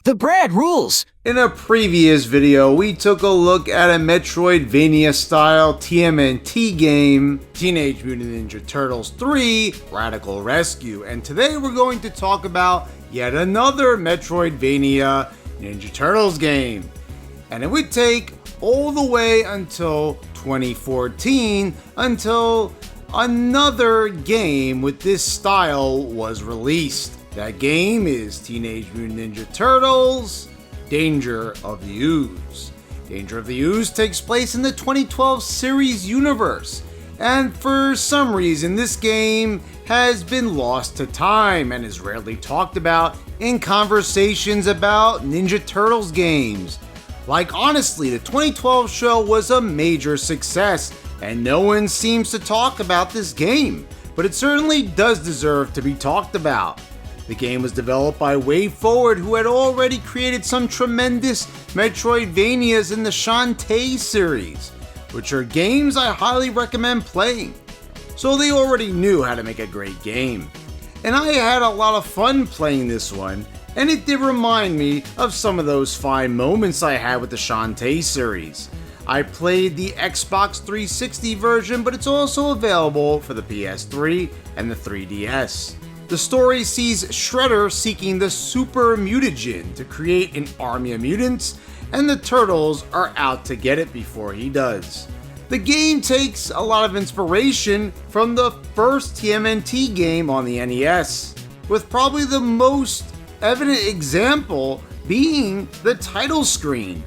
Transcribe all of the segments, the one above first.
The Brad rules! In a previous video, we took a look at a Metroidvania-style TMNT game, Teenage Mutant Ninja Turtles 3 Radical Rescue, and today we're going to talk about yet another Metroidvania Ninja Turtles game. And it would take all the way until 2014 until another game with this style was released. That game is Teenage Mutant Ninja Turtles Danger of the Ooze. Danger of the Ooze takes place in the 2012 series universe, and for some reason this game has been lost to time and is rarely talked about in conversations about Ninja Turtles games. Like, honestly, the 2012 show was a major success and no one seems to talk about this game, but it certainly does deserve to be talked about. The game was developed by WayForward, who had already created some tremendous Metroidvanias in the Shantae series, which are games I highly recommend playing. So they already knew how to make a great game. And I had a lot of fun playing this one, and it did remind me of some of those fine moments I had with the Shantae series. I played the Xbox 360 version, but it's also available for the PS3 and the 3DS. The story sees Shredder seeking the super mutagen to create an army of mutants, and the Turtles are out to get it before he does. The game takes a lot of inspiration from the first TMNT game on the NES, with probably the most evident example being the title screen,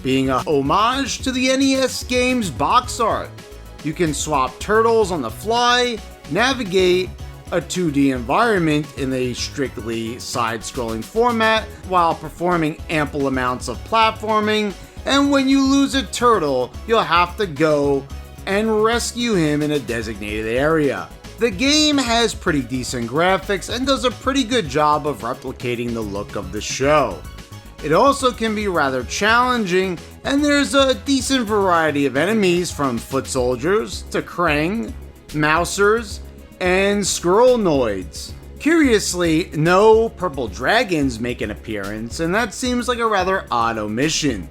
being a homage to the NES game's box art. You can swap turtles on the fly, navigate a 2D environment in a strictly side-scrolling format while performing ample amounts of platforming, and when you lose a turtle, you'll have to go and rescue him in a designated area. The game has pretty decent graphics and does a pretty good job of replicating the look of the show. It also can be rather challenging, and there's a decent variety of enemies from foot soldiers to Krang, Mousers, and Squirrelnoids. Curiously, no purple dragons make an appearance, and that seems like a rather odd omission.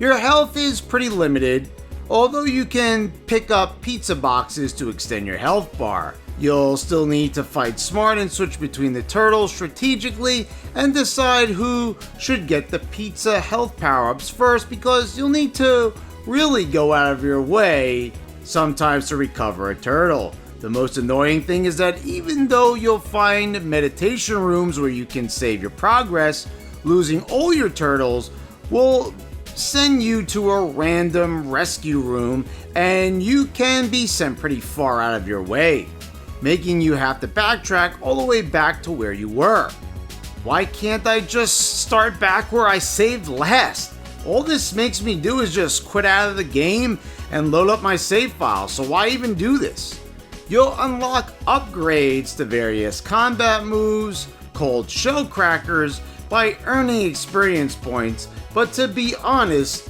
Your health is pretty limited, although you can pick up pizza boxes to extend your health bar. You'll still need to fight smart and switch between the turtles strategically and decide who should get the pizza health power-ups first, because you'll need to really go out of your way sometimes to recover a turtle. The most annoying thing is that even though you'll find meditation rooms where you can save your progress, losing all your turtles will send you to a random rescue room and you can be sent pretty far out of your way, making you have to backtrack all the way back to where you were. Why can't I just start back where I saved last? All this makes me do is just quit out of the game and load up my save file, so why even do this? You'll unlock upgrades to various combat moves called shell crackers by earning experience points, but to be honest,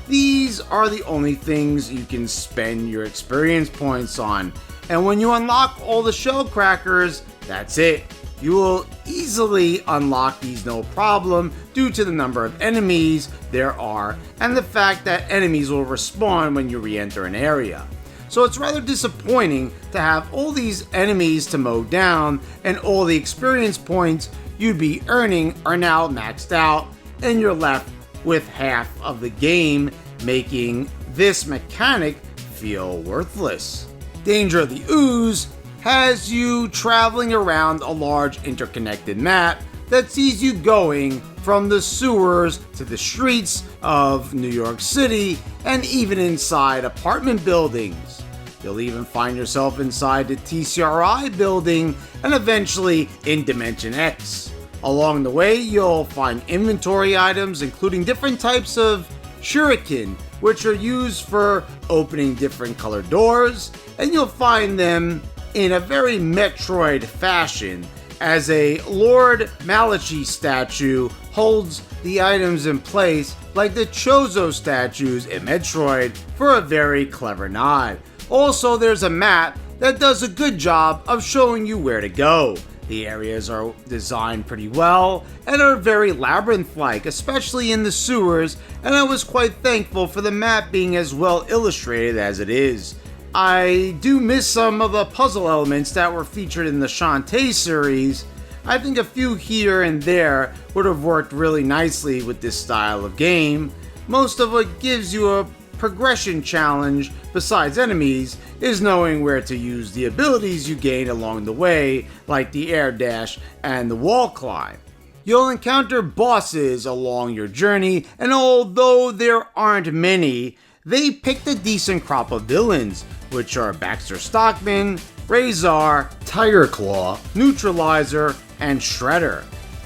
these are the only things you can spend your experience points on, and when you unlock all the shell crackers, that's it. You will easily unlock these no problem due to the number of enemies there are and the fact that enemies will respawn when you re-enter an area. So it's rather disappointing to have all these enemies to mow down and all the experience points you'd be earning are now maxed out and you're left with half of the game, making this mechanic feel worthless. Danger of the Ooze has you traveling around a large interconnected map that sees you going from the sewers to the streets of New York City and even inside apartment buildings. You'll even find yourself inside the TCRI building and eventually in Dimension X. Along the way, you'll find inventory items including different types of shuriken, which are used for opening different colored doors, and you'll find them in a very Metroid fashion as a Lord Malachi statue holds the items in place like the Chozo statues in Metroid for a very clever nod. Also, there's a map that does a good job of showing you where to go. The areas are designed pretty well and are very labyrinth-like, especially in the sewers, and I was quite thankful for the map being as well illustrated as it is. I do miss some of the puzzle elements that were featured in the Shantae series. I think a few here and there would have worked really nicely with this style of game. Most of what gives you a progression challenge, besides enemies, is knowing where to use the abilities you gain along the way, like the air dash and the wall climb. You'll encounter bosses along your journey, and although there aren't many, they picked a decent crop of villains, which are Baxter Stockman, Razor, Tiger Claw, Neutralizer, and Shredder.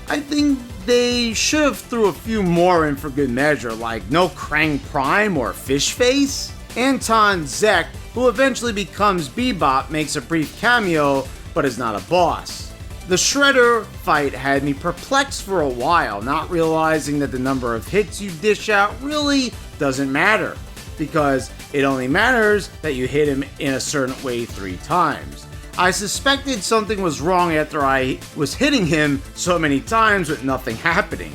I think they should have threw a few more in for good measure, like No Krang Prime or Fish Face. Anton Zek, who eventually becomes Bebop, makes a brief cameo, but is not a boss. The Shredder fight had me perplexed for a while, not realizing that the number of hits you dish out really doesn't matter, because it only matters that you hit him in a certain way 3 times. I suspected something was wrong after I was hitting him so many times with nothing happening.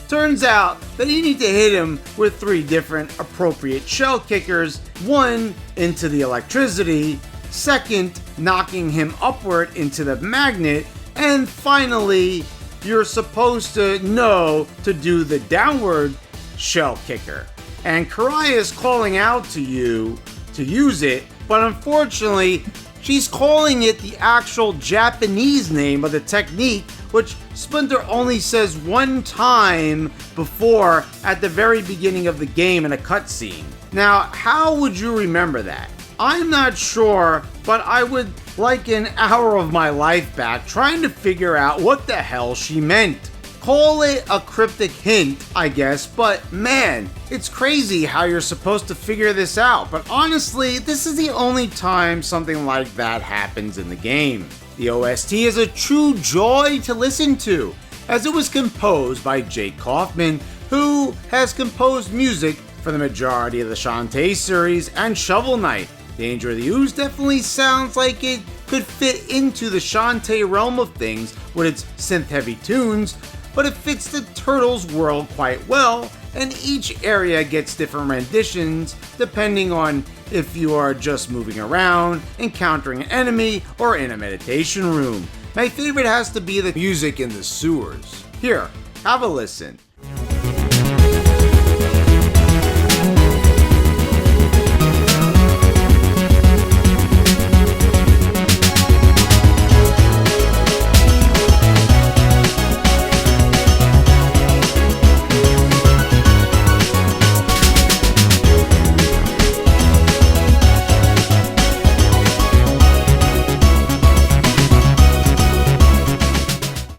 Turns out that you need to hit him with 3 different appropriate shell kickers, 1 into the electricity, 2nd knocking him upward into the magnet, and finally you're supposed to know to do the downward shell kicker. And Karai is calling out to you to use it, but unfortunately she's calling it the actual Japanese name of the technique, which Splinter only says 1 time before at the very beginning of the game in a cutscene. Now, how would you remember that? I'm not sure, but I would like an hour of my life back trying to figure out what the hell she meant. Call it a cryptic hint, I guess, but man, it's crazy how you're supposed to figure this out. But honestly, this is the only time something like that happens in the game. The OST is a true joy to listen to, as it was composed by Jake Kaufman, who has composed music for the majority of the Shantae series and Shovel Knight. Danger of the Ooze definitely sounds like it could fit into the Shantae realm of things with its synth-heavy tunes, but it fits the Turtles world quite well, and each area gets different renditions depending on if you are just moving around, encountering an enemy, or in a meditation room. My favorite has to be the music in the sewers. Here, have a listen.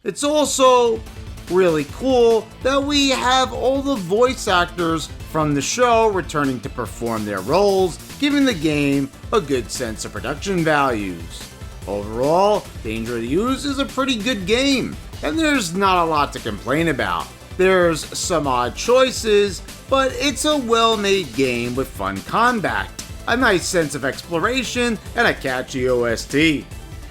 It's also really cool that we have all the voice actors from the show returning to perform their roles, giving the game a good sense of production values. Overall, Danger of the Ooze is a pretty good game, and there's not a lot to complain about. There's some odd choices, but it's a well-made game with fun combat, a nice sense of exploration, and a catchy OST.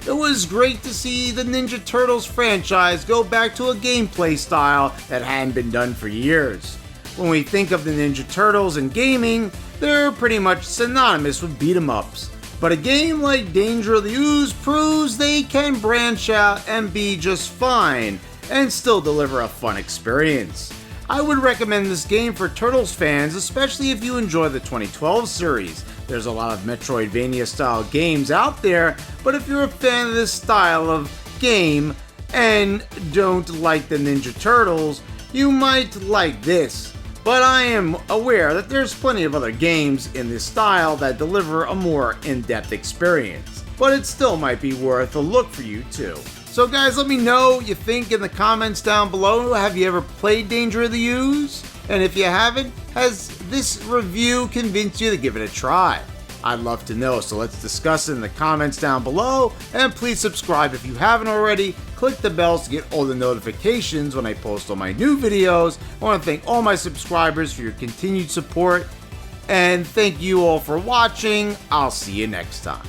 It was great to see the Ninja Turtles franchise go back to a gameplay style that hadn't been done for years. When we think of the Ninja Turtles in gaming, they're pretty much synonymous with beat-em-ups. But a game like Danger of the Ooze proves they can branch out and be just fine, and still deliver a fun experience. I would recommend this game for Turtles fans, especially if you enjoy the 2012 series. There's a lot of Metroidvania style games out there, but if you're a fan of this style of game and don't like the Ninja Turtles, you might like this. But I am aware that there's plenty of other games in this style that deliver a more in-depth experience, but it still might be worth a look for you too. So guys, let me know what you think in the comments down below. Have you ever played Danger of the Ooze? And if you haven't, has this review convinced you to give it a try? I'd love to know, so let's discuss it in the comments down below, and please subscribe if you haven't already. Click the bells to get all the notifications when I post all my new videos. I want to thank all my subscribers for your continued support, and thank you all for watching. I'll see you next time.